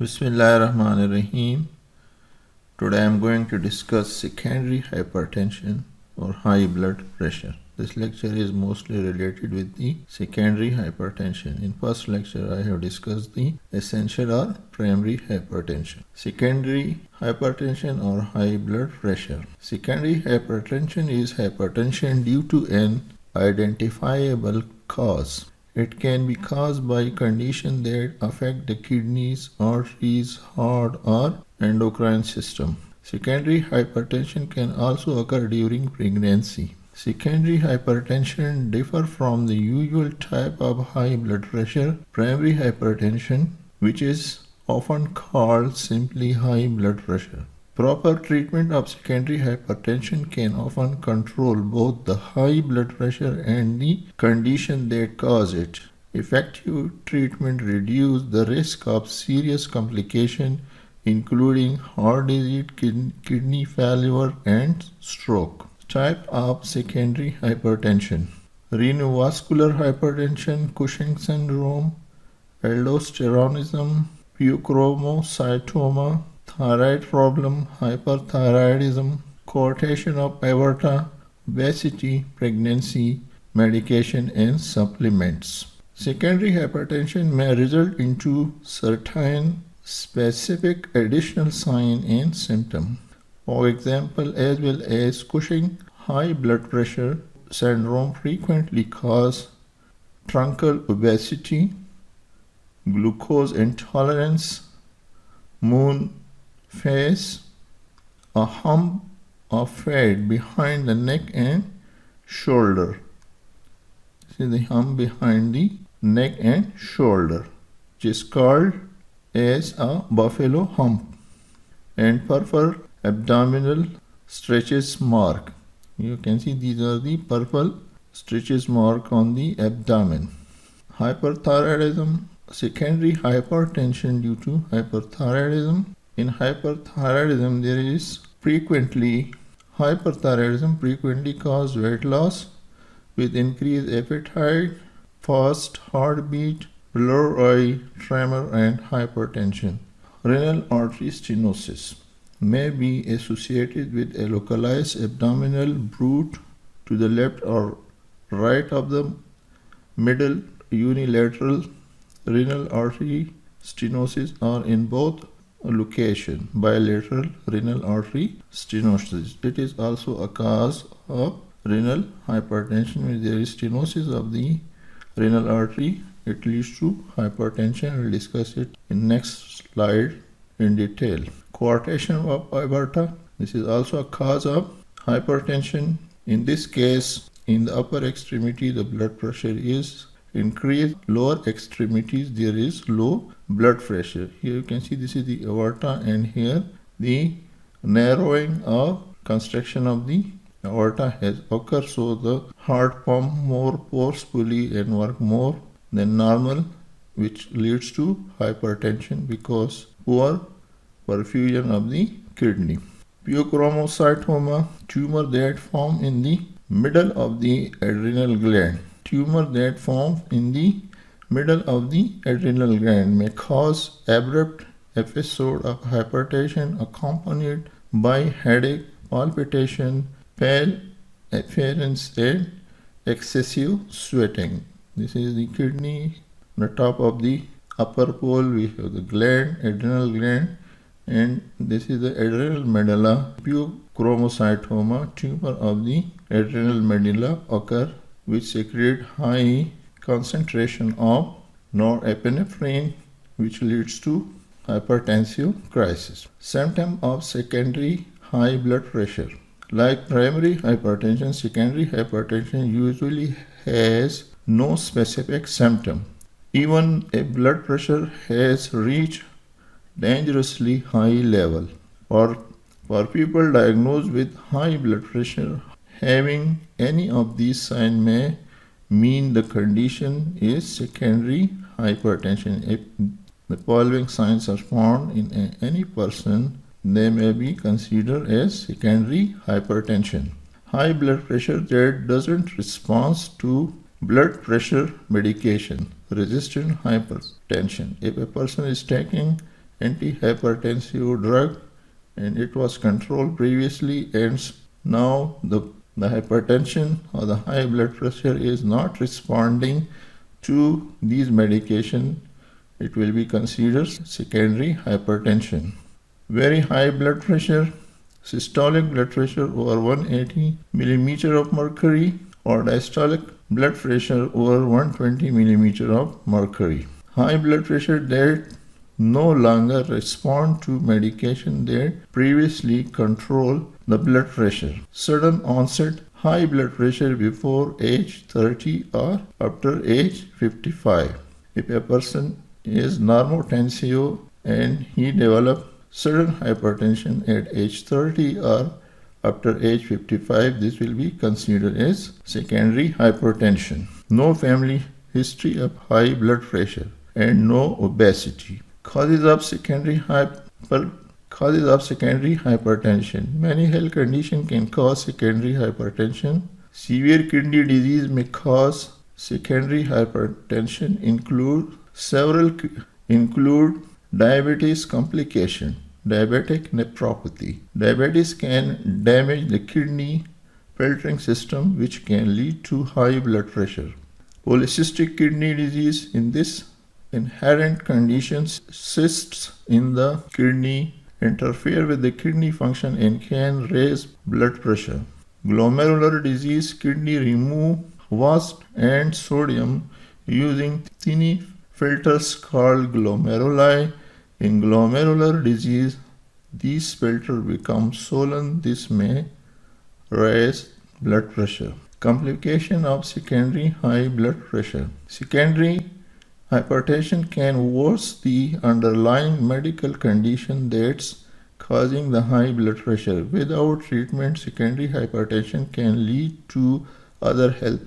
Bismillahirrahmanirrahim. Today I am going to discuss secondary hypertension or high blood pressure. This lecture is mostly related with the secondary hypertension. In first lecture I have discussed the essential or primary hypertension. Secondary hypertension or high blood pressure. Secondary hypertension is hypertension due to an identifiable cause. It can be caused by conditions that affect the kidneys, arteries, heart, or endocrine system. Secondary hypertension can also occur during pregnancy. Secondary hypertension differs from the usual type of high blood pressure, primary hypertension, which is often called simply high blood pressure. Proper treatment of secondary hypertension can often control both the high blood pressure and the condition that cause it. Effective treatment reduces the risk of serious complications including heart disease, kidney failure, and stroke. Type of secondary hypertension: renovascular hypertension, Cushing's syndrome, aldosteronism, peuchromocytoma, thyroid problem, hyperthyroidism, coarctation of aorta, obesity, pregnancy, medication, and supplements. Secondary hypertension may result into certain specific additional signs and symptoms. For example, as well as Cushing, high blood pressure syndrome frequently causes truncal obesity, glucose intolerance, moon face, a hump of fat behind the neck and shoulder. See the hump behind the neck and shoulder, which is called as a buffalo hump, and purple abdominal stretches mark. You can see these are the purple stretches mark on the abdomen. Hyperthyroidism, secondary hypertension due to hyperthyroidism. In hyperthyroidism, there is hyperthyroidism frequently causes weight loss with increased appetite, fast heartbeat, blurred eye, tremor, and hypertension. Renal artery stenosis may be associated with a localized abdominal bruit to the left or right of the middle unilateral renal artery stenosis, or in both locations bilateral renal artery stenosis. It is also a cause of renal hypertension. When there is stenosis of the renal artery, it leads to hypertension. We'll discuss it in next slide in detail. Coarctation of aorta. This is also a cause of hypertension. In this case, in the upper extremity, the blood pressure is increased. Lower extremities, there is low blood pressure. Here you can see this is the aorta, and here the narrowing of constriction of the aorta has occurred, so the heart pump more forcefully and work more than normal, which leads to hypertension because poor perfusion of the kidney. Peuchromocytoma, tumor that form in the middle of the adrenal gland. Tumor that forms in the middle of the adrenal gland may cause abrupt episode of hypertension accompanied by headache, palpitation, pale appearance, and excessive sweating. This is the kidney. On the top of the upper pole we have the gland, adrenal gland, and this is the adrenal medulla. Peuchromocytoma, tumor of the adrenal medulla occur which secrete high concentration of norepinephrine, which leads to hypertensive crisis. Symptom of secondary high blood pressure. Like primary hypertension, secondary hypertension usually has no specific symptom. Even a blood pressure has reached dangerously high level. For people diagnosed with high blood pressure, having any of these signs may mean the condition is secondary hypertension. If the following signs are found in any person, they may be considered as secondary hypertension. High blood pressure that doesn't respond to blood pressure medication, resistant hypertension. If a person is taking antihypertensive drug, and it was controlled previously, and now the hypertension or the high blood pressure is not responding to these medication, it will be considered secondary hypertension. Very high blood pressure, systolic blood pressure over 180 millimeter of mercury, or diastolic blood pressure over 120 millimeter of mercury. High blood pressure that no longer respond to medication that previously control the blood pressure. Sudden onset high blood pressure before age 30 or after age 55. If a person is normotensive and he develops sudden hypertension at age 30 or after age 55, this will be considered as secondary hypertension. No family history of high blood pressure and no obesity. Causes of secondary hypertension. Many health conditions can cause secondary hypertension. Severe kidney disease may cause secondary hypertension. Include diabetes complication, diabetic nephropathy. Diabetes can damage the kidney filtering system, which can lead to high blood pressure. Polycystic kidney disease. In this inherent conditions, cysts in the kidney interfere with the kidney function and can raise blood pressure. Glomerular disease. Kidney remove waste and sodium using tiny filters called glomeruli. In glomerular disease, these filters become swollen. This may raise blood pressure. Complication of secondary high blood pressure. Secondary hypertension can worsen the underlying medical condition that's causing the high blood pressure. Without treatment, secondary hypertension can lead to other health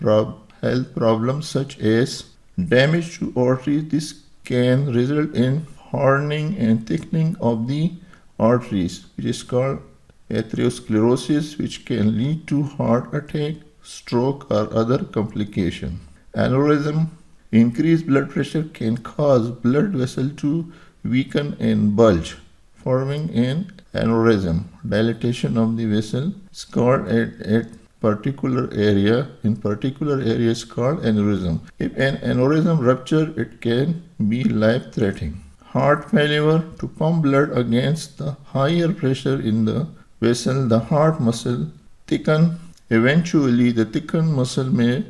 problems such as damage to arteries. This can result in hardening and thickening of the arteries, which is called atherosclerosis, which can lead to heart attack, stroke, or other complication. Aneurysm. Increased blood pressure can cause blood vessel to weaken and bulge, forming an aneurysm. Dilatation of the vessel is called at particular area. In particular area is called aneurysm. If an aneurysm rupture, it can be life-threatening. Heart failure. To pump blood against the higher pressure in the vessel, the heart muscle thicken. Eventually, the thickened muscle may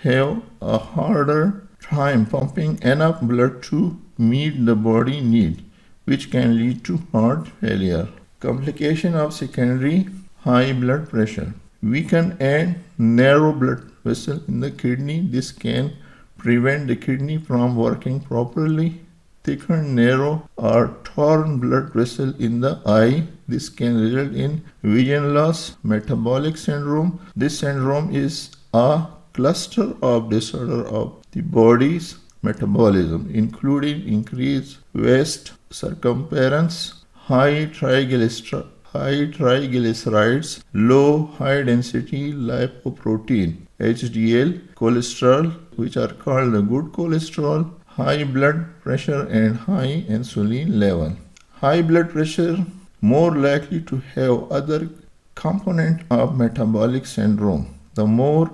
have a harder time pumping enough blood to meet the body need, which can lead to heart failure. Complication of secondary high blood pressure. Weakened and narrow blood vessel in the kidney. This can prevent the kidney from working properly. Thickened, narrow, or torn blood vessel in the eye. This can result in vision loss. Metabolic syndrome. This syndrome is a cluster of disorder of the body's metabolism, including increased waist circumference, high triglycerides, low high-density lipoprotein, HDL, cholesterol, which are called the good cholesterol, high blood pressure, and high insulin level. High blood pressure more likely to have other component of metabolic syndrome. The more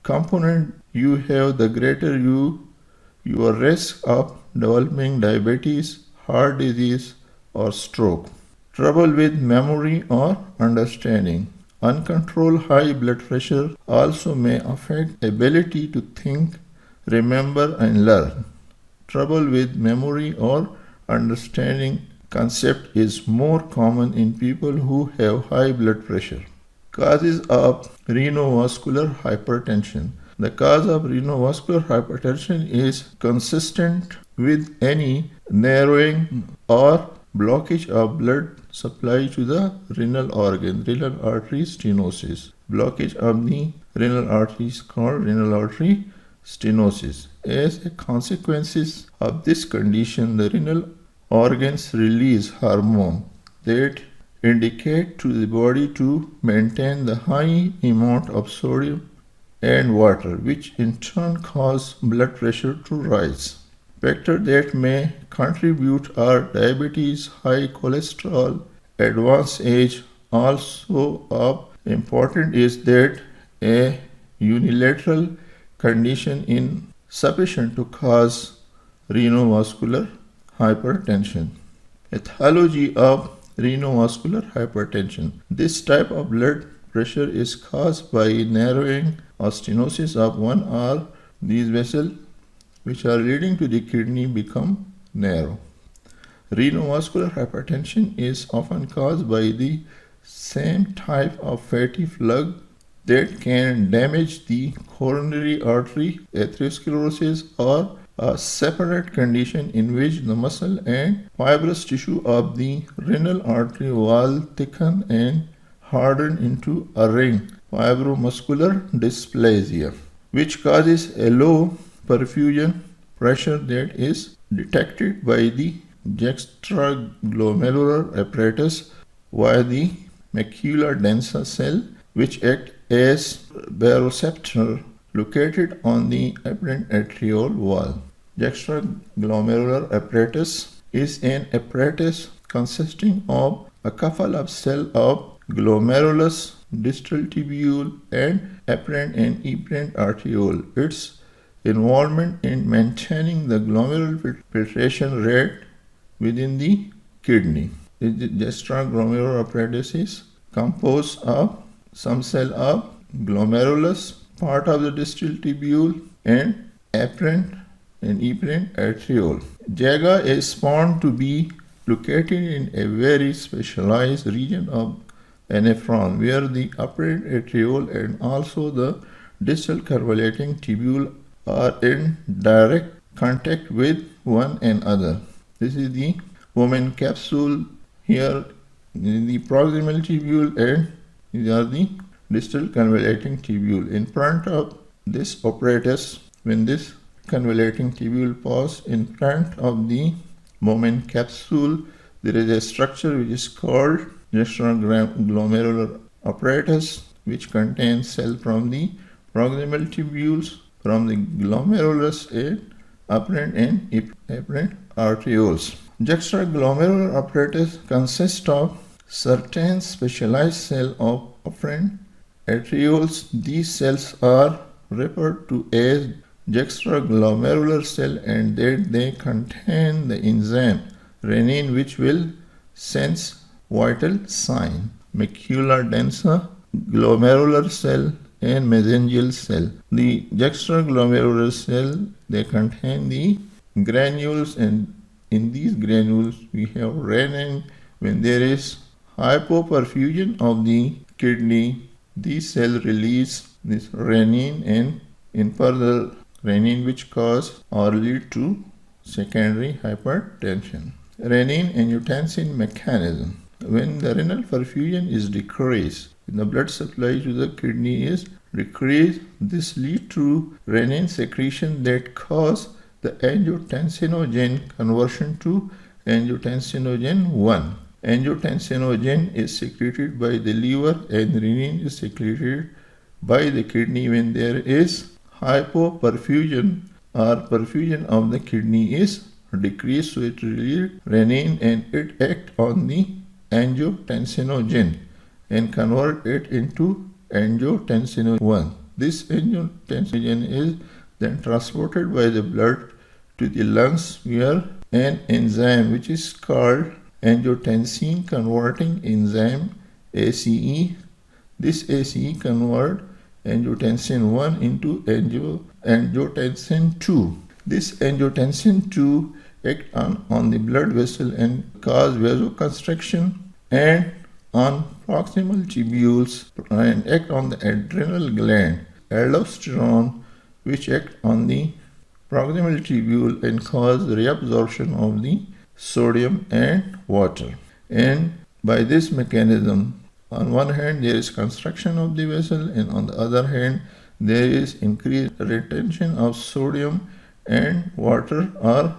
component you have, the greater your risk of developing diabetes, heart disease, or stroke. Trouble with memory or understanding. Uncontrolled high blood pressure also may affect ability to think, remember, and learn. Trouble with memory or understanding concept is more common in people who have high blood pressure. Causes of renovascular hypertension. The cause of renovascular hypertension is consistent with any narrowing or blockage of blood supply to the renal organ, renal artery stenosis. Blockage of the renal artery is called renal artery stenosis. As a consequence of this condition, the renal organs release hormone that indicate to the body to maintain the high amount of sodium and water, which in turn cause blood pressure to rise. Factors that may contribute are diabetes, high cholesterol, advanced age. Also of important is that a unilateral condition is sufficient to cause renovascular hypertension. Etiology of renovascular hypertension. This type of blood pressure is caused by narrowing or stenosis of one or these vessels which are leading to the kidney become narrow. Renovascular hypertension is often caused by the same type of fatty plug that can damage the coronary artery, atherosclerosis, or a separate condition in which the muscle and fibrous tissue of the renal artery wall thicken and harden into a ring, fibromuscular dysplasia, which causes a low perfusion pressure that is detected by the juxtaglomerular apparatus via the macula densa cell, which act as baroreceptor located on the apparent arteriole wall. Juxtaglomerular apparatus is an apparatus consisting of a couple of cells of glomerulus, distal tubule, and apparent and efferent arteriole. Its involvement in maintaining the glomerular filtration rate within the kidney. The juxtaglomerular apparatus is composed of some cell of glomerulus, part of the distal tubule, and apparent and efferent arteriole. JAGA is found to be located in a very specialized region of a nephron where the apparent arteriole and also the distal convoluting tubule are in direct contact with one another. This is the Bowman capsule. Here the proximal tubule and these are the distal convoluting tubule. In front of this apparatus, when this convoluting tubule passes in front of the Bowman capsule, there is a structure which is called juxtaglomerular apparatus, which contains cells from the proximal tubules, from the glomerulus, and apparent arterioles. Juxtaglomerular apparatus consists of certain specialized cells of afferent arterioles. These cells are referred to as juxtaglomerular cell, and that they contain the enzyme renin, which will sense vital sign. Macula densa, glomerular cell, and mesangial cell. The juxtaglomerular cell, they contain the granules, and in these granules we have renin. When there is hypoperfusion of the kidney, these cells release this renin, and in further renin which cause or lead to secondary hypertension. Renin-angiotensin mechanism. When the renal perfusion is decreased, when the blood supply to the kidney is decreased, this leads to renin secretion that cause the angiotensinogen conversion to angiotensinogen 1. Angiotensinogen is secreted by the liver, and renin is secreted by the kidney when there is hypoperfusion or perfusion of the kidney is decreased. So it releases renin and it acts on the angiotensinogen and convert it into angiotensinogen 1. This angiotensinogen is then transported by the blood to the lungs where an enzyme which is called angiotensin converting enzyme ACE. This ACE converts angiotensin 1 into angiotensin 2. This angiotensin 2 acts on the blood vessel and cause vasoconstriction and on proximal tubules and act on the adrenal gland. Aldosterone, which act on the proximal tubule and cause reabsorption of the sodium and water. And by this mechanism, on one hand there is constriction of the vessel, and on the other hand there is increased retention of sodium and water or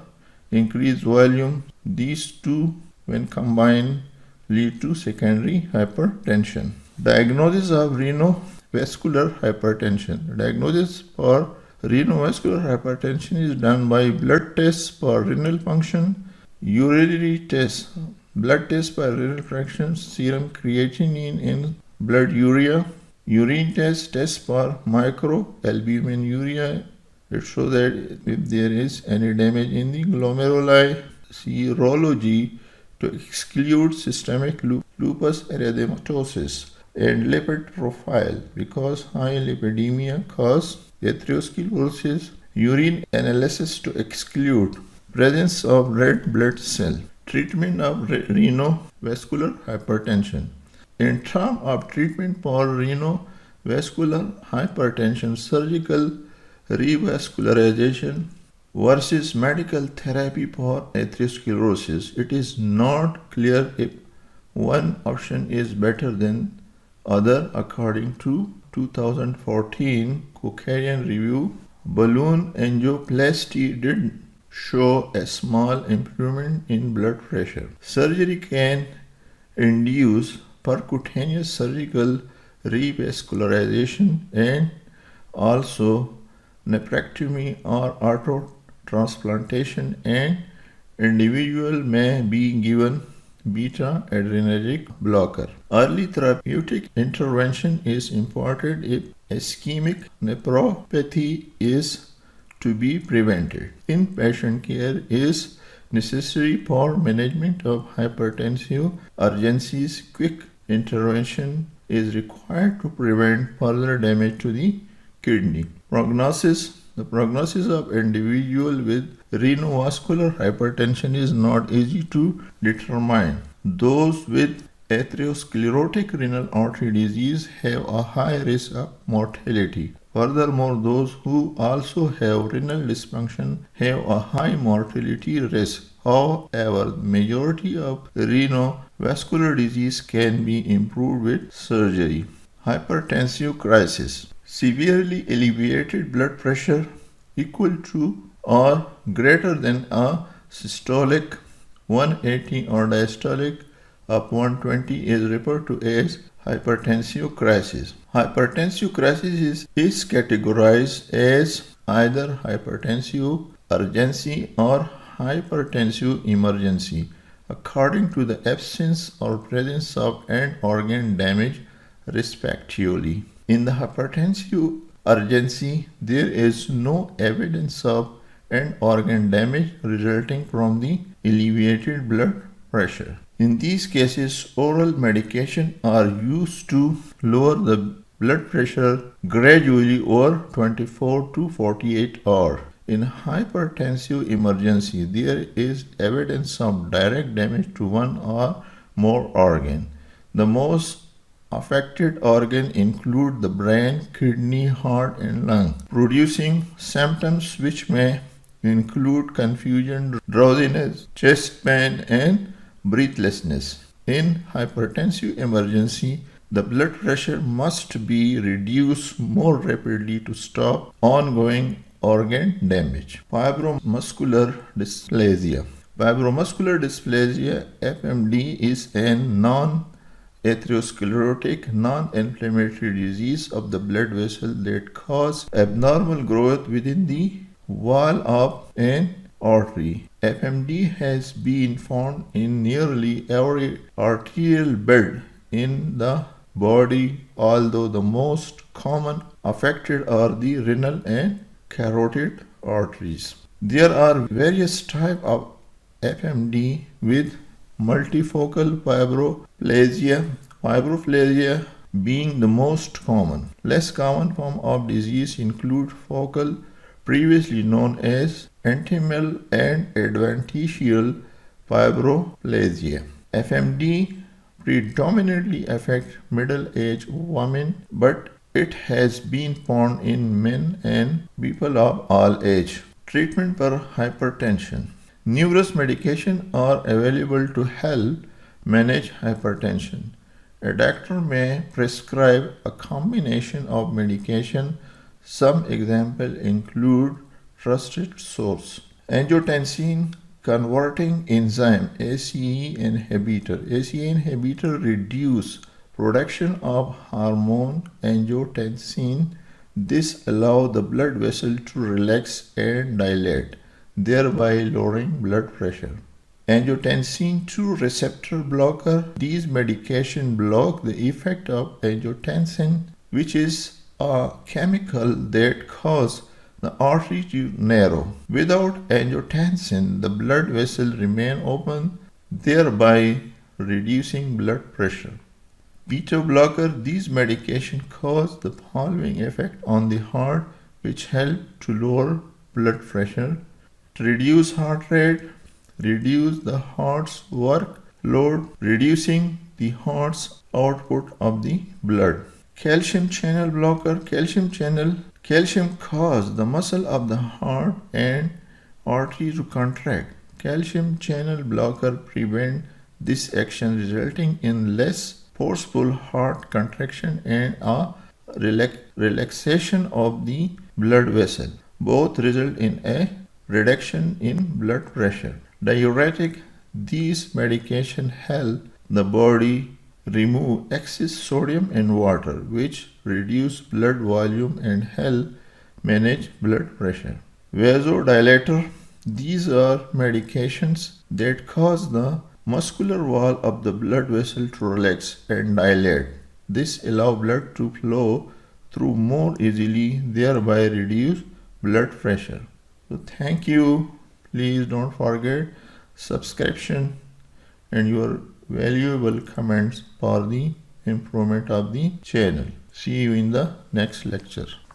increased volume. These two, when combined, lead to secondary hypertension. Diagnosis of renovascular hypertension. Diagnosis for Renovascular hypertension is done by blood tests for renal function, urinary tests, blood tests for renal function, serum creatinine in blood urea, urine tests for microalbuminuria. It shows that if there is any damage in the glomeruli, serology to exclude systemic lupus erythematosus, and lipid profile because high lipidemia cause atherosclerosis, urine analysis to exclude presence of red blood cell, treatment of renovascular hypertension. In terms of treatment for renovascular hypertension, surgical revascularization versus medical therapy for atherosclerosis, it is not clear if one option is better than other according to 2014 Cochrane review. Balloon angioplasty did show a small improvement in blood pressure. Surgery can induce percutaneous surgical revascularization and also nephrectomy or autotransplantation, and individual may be given beta adrenergic blocker. Early therapeutic intervention is important if ischemic nephropathy is to be prevented. Inpatient care is necessary for management of hypertensive urgencies. Quick intervention is required to prevent further damage to the kidney. Prognosis. The prognosis of individual with renovascular hypertension is not easy to determine. Those with atherosclerotic renal artery disease have a high risk of mortality. Furthermore, those who also have renal dysfunction have a high mortality risk. However, the majority of renovascular disease can be improved with surgery. Hypertensive crisis. Severely elevated blood pressure equal to or greater than a systolic 180 or diastolic of 120 is referred to as hypertensive crisis. Hypertensive crisis is categorized as either hypertensive urgency or hypertensive emergency according to the absence or presence of end organ damage respectively. In the hypertensive urgency, there is no evidence of end organ damage resulting from the elevated blood pressure. In these cases, oral medication are used to lower the blood pressure gradually over 24 to 48 hours. In hypertensive emergency, there is evidence of direct damage to one or more organ. The most affected organs include the brain, kidney, heart, and lung, producing symptoms which may include confusion, drowsiness, chest pain, and breathlessness. In hypertensive emergency, the blood pressure must be reduced more rapidly to stop ongoing organ damage. Fibromuscular dysplasia. Fibromuscular dysplasia (FMD) is a non-atherosclerotic, non-inflammatory disease of the blood vessel that cause abnormal growth within the wall of an artery. FMD has been found in nearly every arterial bed in the body, although the most common affected are the renal and carotid arteries. There are various types of FMD with multifocal fibroplasia being the most common. Less common form of disease include focal, previously known as intimal and adventitial fibroplasia. FMD predominantly affects middle-aged women, but it has been found in men and people of all age. Treatment for hypertension. Numerous medications are available to help manage hypertension. A doctor may prescribe a combination of medication. Some examples include trusted source. Angiotensin converting enzyme ACE inhibitor. ACE inhibitor reduce production of hormone angiotensin This allows the blood vessel to relax and dilate, thereby lowering blood pressure. Angiotensin 2 receptor blocker. These medications block the effect of angiotensin, which is a chemical that causes the artery to narrow. Without angiotensin, the blood vessel remain open, thereby reducing blood pressure. Beta blocker. These medications cause the following effect on the heart, which help to lower blood pressure, to reduce heart rate, reduce the heart's workload, reducing the heart's output of the blood. Calcium channel blocker. Calcium causes the muscle of the heart and artery to contract. Calcium channel blocker prevent this action, resulting in less forceful heart contraction and a relaxation of the blood vessel. Both result in a reduction in blood pressure. Diuretic. These medications help the body remove excess sodium and water, which reduce blood volume and help manage blood pressure. Vasodilator. These are medications that cause the muscular wall of the blood vessel to relax and dilate. This allows blood to flow through more easily, thereby reduce blood pressure. So thank you. Please don't forget subscription and your valuable comments for the improvement of the channel. See you in the next lecture.